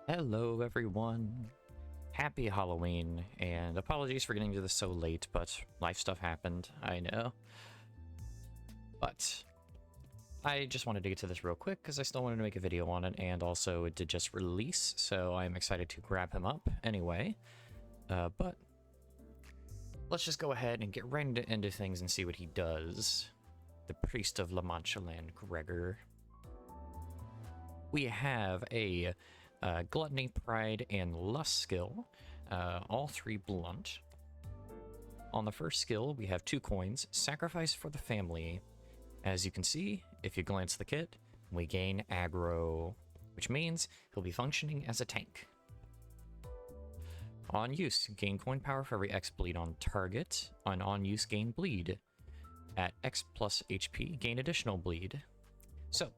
Hello everyone, happy Halloween, and apologies for getting to this so late, but life stuff happened, I know. But I just wanted to get to this real quick because I still wanted to make a video on it, and also it did just release, so I'm excited to grab him up anyway. But let's just go ahead and get right into things and see what he does. The Priest of Manchaland, Gregor. We have a Gluttony, Pride, and Lust skill, all three blunt. On the first skill, we have 2 coins, Sacrifice for the Family. As you can see, if you glance at the kit, we gain aggro, which means he'll be functioning as a tank. On use, gain coin power for every X bleed on target. On use, gain bleed. At X plus HP, gain additional bleed. So,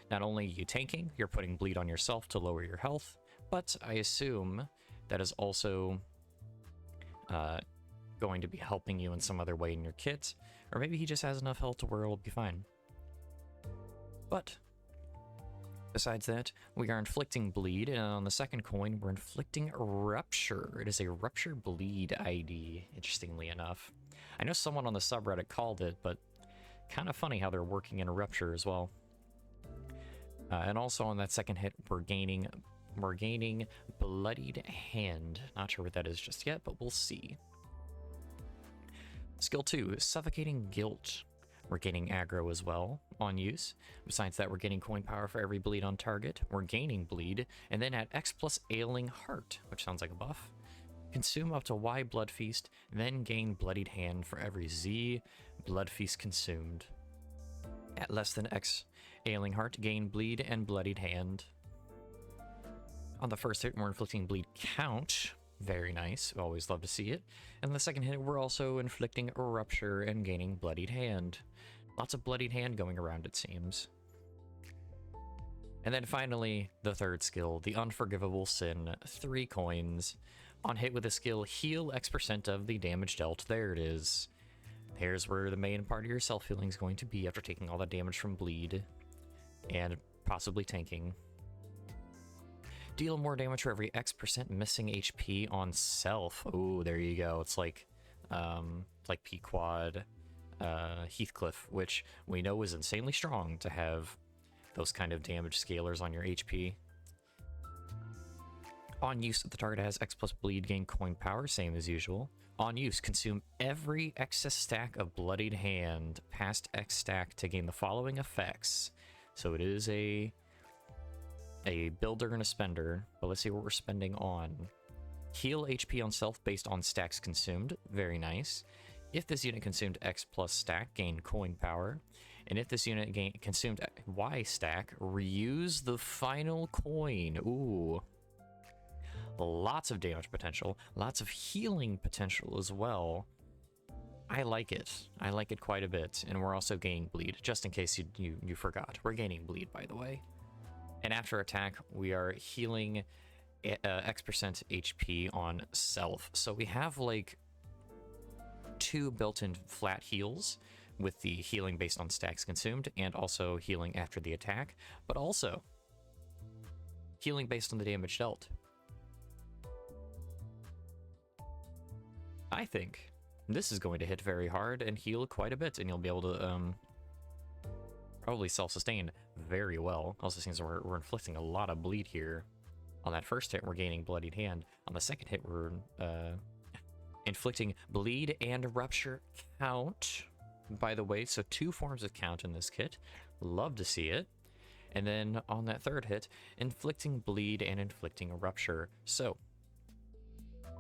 not only are you tanking, you're putting bleed on yourself to lower your health, but I assume that is also going to be helping you in some other way in your kit, or maybe he just has enough health to where it'll be fine. But besides that, we are inflicting bleed, and on the second coin, we're inflicting rupture. It is a rupture bleed ID, interestingly enough. I know someone on the subreddit called it, but kind of funny how they're working in a rupture as well. And also on that second hit, we're gaining Bloodied Hand. Not sure what that is just yet, but we'll see. Skill 2, Suffocating Guilt. We're gaining aggro as well on use. Besides that, we're getting coin power for every bleed on target. We're gaining bleed, and then at X plus Ailing Heart, which sounds like a buff. Consume up to Y Blood Feast, then gain Bloodied Hand for every Z Blood Feast consumed. At less than X Ailing Heart, gain bleed and Bloodied Hand. On the first hit, we're inflicting bleed count. Very nice. Always love to see it. And the second hit, we're also inflicting a rupture and gaining Bloodied Hand. Lots of Bloodied Hand going around, it seems. And then finally, the third skill, the Unforgivable Sin. 3 coins. On hit with the skill, heal X% of the damage dealt. There it is. Here's where the main part of your self-healing is going to be after taking all the damage from bleed and possibly tanking. Deal more damage for every X% missing HP on self. Oh, there you go. It's like Pequod, Heathcliff, which we know is insanely strong to have those kind of damage scalers on your HP. On use, the target has X plus bleed, gain coin power, same as usual. On use, consume every excess stack of Bloodied Hand past X stack to gain the following effects. So it is a builder and a spender, but let's see what we're spending on. Heal HP on self based on stacks consumed, very nice. If this unit consumed X plus stack, gain coin power. And if this unit consumed Y stack, reuse the final coin. Ooh. Lots of damage potential, lots of healing potential as well. I like it. I like it quite a bit. And we're also gaining bleed, just in case you forgot. We're gaining bleed, by the way. And after attack, we are healing X% HP on self. So we have like 2 built-in flat heals with the healing based on stacks consumed and also healing after the attack, but also healing based on the damage dealt. I think this is going to hit very hard and heal quite a bit, and you'll be able to probably self-sustain very well. Also seems we're inflicting a lot of bleed here. On that first hit, we're gaining Bloodied Hand. On the second hit, we're inflicting bleed and rupture count, by the way. So 2 forms of count in this kit. Love to see it. And then on that third hit, inflicting bleed and inflicting a rupture. So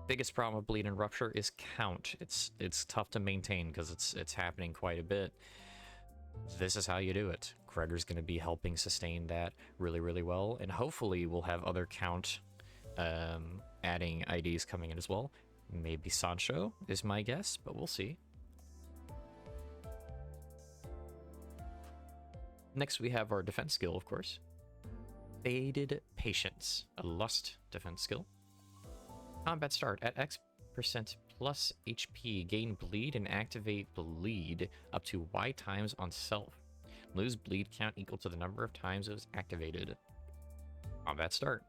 biggest problem with bleed and rupture is count. It's tough to maintain because it's happening quite a bit. This is how you do it. Gregor's going to be helping sustain that really, really well, and hopefully we'll have other count adding IDs coming in as well. Maybe Sancho is my guess, but we'll see. Next we have our defense skill, of course. Faded Patience, a lust defense skill. Combat start at X% plus HP, gain bleed and activate bleed up to Y times on self. Lose bleed count equal to the number of times it was activated. Combat start.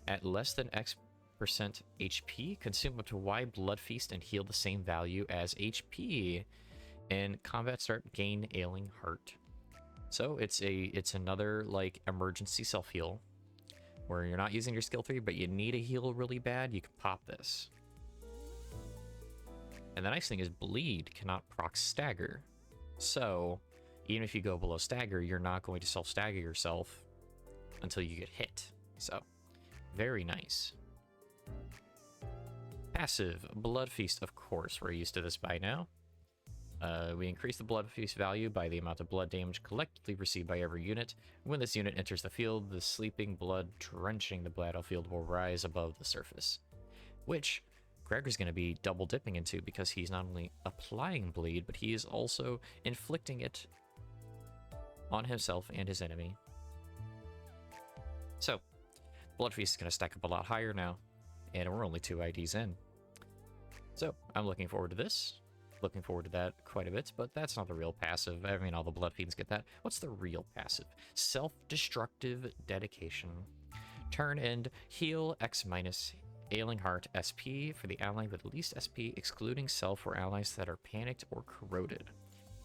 At less than X% HP, consume up to Y Blood Feast and heal the same value as HP. In combat start, gain Ailing Heart. So it's another like emergency self-heal where you're not using your skill 3, but you need a heal really bad, you can pop this. And the nice thing is Bleed cannot proc Stagger. So even if you go below Stagger, you're not going to self-stagger yourself until you get hit. So very nice. Passive, Blood Feast, of course, we're used to this by now. We increase the Blood Feast value by the amount of blood damage collectively received by every unit. When this unit enters the field, the sleeping blood drenching the battlefield will rise above the surface. Which Gregor's going to be double dipping into because he's not only applying bleed, but he is also inflicting it on himself and his enemy. So, Blood Feast is going to stack up a lot higher now, and we're only 2 IDs in. So, I'm looking forward to this. Looking forward to that quite a bit, but that's not the real passive. I mean, all the Blood Fiends get that. What's the real passive? Self-destructive dedication. Turn end, heal X minus Ailing Heart SP for the ally with least SP, excluding self or allies that are panicked or corroded.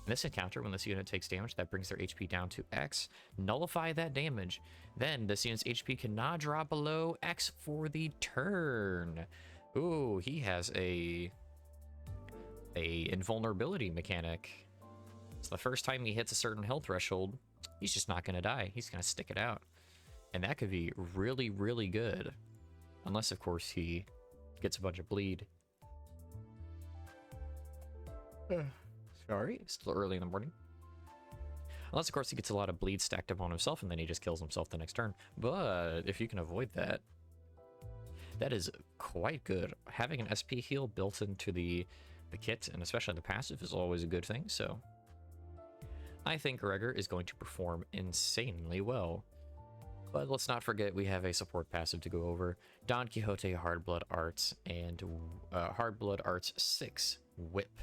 In this encounter, when this unit takes damage, that brings their HP down to X. Nullify that damage. Then this unit's HP cannot drop below X for the turn. Ooh, he has a invulnerability mechanic. So the first time he hits a certain health threshold, he's just not going to die. He's going to stick it out. And that could be really, really good. Unless, of course, he gets a bunch of bleed. Sorry, it's still early in the morning. Unless, of course, he gets a lot of bleed stacked up on himself and then he just kills himself the next turn. But if you can avoid that, that is quite good. Having an SP heal built into the kit, and especially the passive, is always a good thing, so I think Gregor is going to perform insanely well. But let's not forget we have a support passive to go over. Don Quixote Hardblood Arts and Hardblood Arts 6 Whip.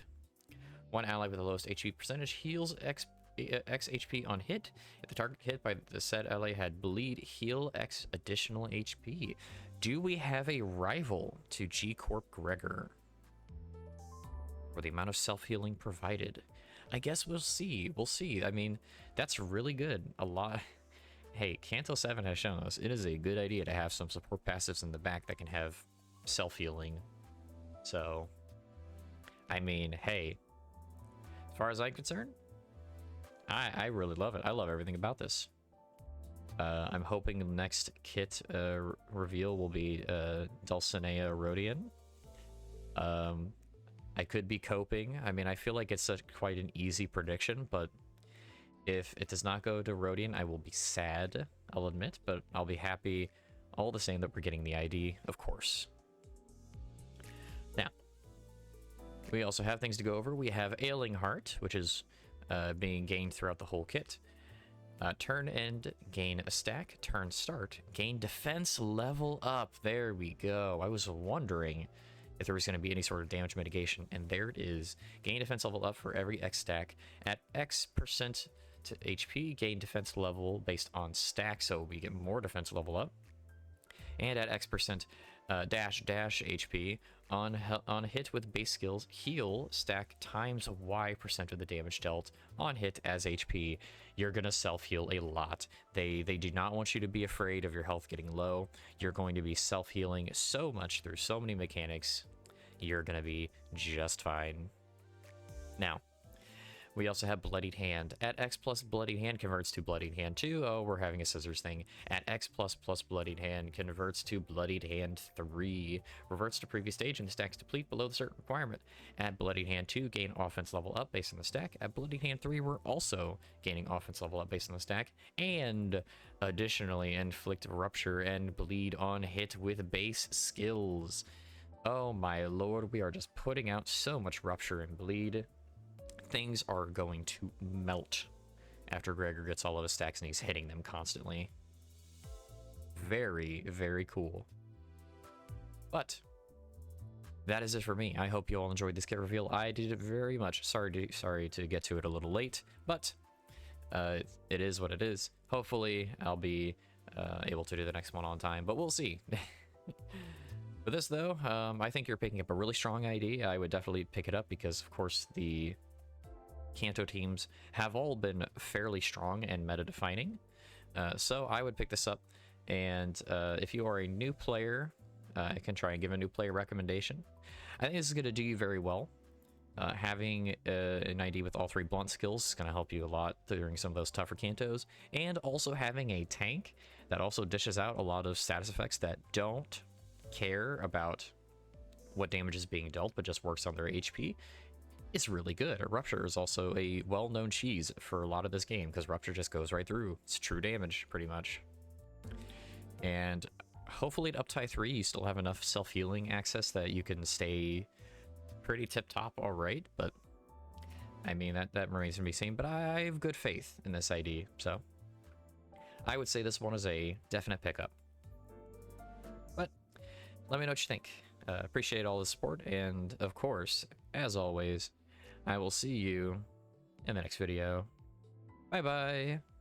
One ally with the lowest HP percentage heals X HP on hit. If the target hit by the said ally had bleed, heal X additional HP. Do we have a rival to G Corp Gregor? Or the amount of self-healing provided? I guess we'll see. We'll see. I mean, that's really good. A lot. Hey, Canto 7 has shown us it is a good idea to have some support passives in the back that can have self-healing. So, I mean, hey, as far as I'm concerned, I really love it. I love everything about this. I'm hoping the next kit reveal will be Dulcinea Rhodian. I could be coping. I mean, I feel like it's quite an easy prediction, but if it does not go to Rhodian, I will be sad, I'll admit, but I'll be happy all the same that we're getting the ID, of course. Now, we also have things to go over. We have Ailing Heart, which is being gained throughout the whole kit. Turn end, gain a stack. Turn start, gain defense level up. There we go. I was wondering if there was going to be any sort of damage mitigation, and there it is. Gain defense level up for every X stack. At X% to HP, gain defense level based on stack, so we get more defense level up. And at X% dash HP, on hit with base skills, heal stack times Y% of the damage dealt on hit as HP. You're going to self-heal a lot. They do not want you to be afraid of your health getting low. You're going to be self-healing so much through so many mechanics. You're going to be just fine. Now, we also have Bloodied Hand. At X plus Bloodied Hand converts to Bloodied Hand 2. Oh, we're having a scissors thing. At X plus Bloodied Hand converts to Bloodied Hand 3. Reverts to previous stage and the stacks deplete below the certain requirement. At Bloodied Hand 2, gain offense level up based on the stack. At Bloodied Hand 3, we're also gaining offense level up based on the stack. And additionally, inflict rupture and bleed on hit with base skills. Oh my lord, we are just putting out so much rupture and bleed. Things are going to melt after Gregor gets all of his stacks and he's hitting them constantly. Very, very cool. But that is it for me. I hope you all enjoyed this kit reveal. I did it very much. Sorry to get to it a little late, but it is what it is. Hopefully I'll be able to do the next one on time, but we'll see. For this, though, I think you're picking up a really strong ID. I would definitely pick it up because, of course, the Kanto teams have all been fairly strong and meta-defining. So I would pick this up. And if you are a new player, I can try and give a new player recommendation. I think this is going to do you very well. Having an ID with all 3 blunt skills is going to help you a lot during some of those tougher Kantos. And also having a tank that also dishes out a lot of status effects that don't care about what damage is being dealt, but just works on their HP, is really good. Rupture is also a well-known cheese for a lot of this game, because Rupture just goes right through. It's true damage, pretty much. And hopefully at Uptie 3, you still have enough self-healing access that you can stay pretty tip-top alright, but I mean, that remains to be seen, but I have good faith in this ID, so I would say this one is a definite pickup. But let me know what you think. Appreciate all the support, and of course, as always, I will see you in the next video. Bye-bye!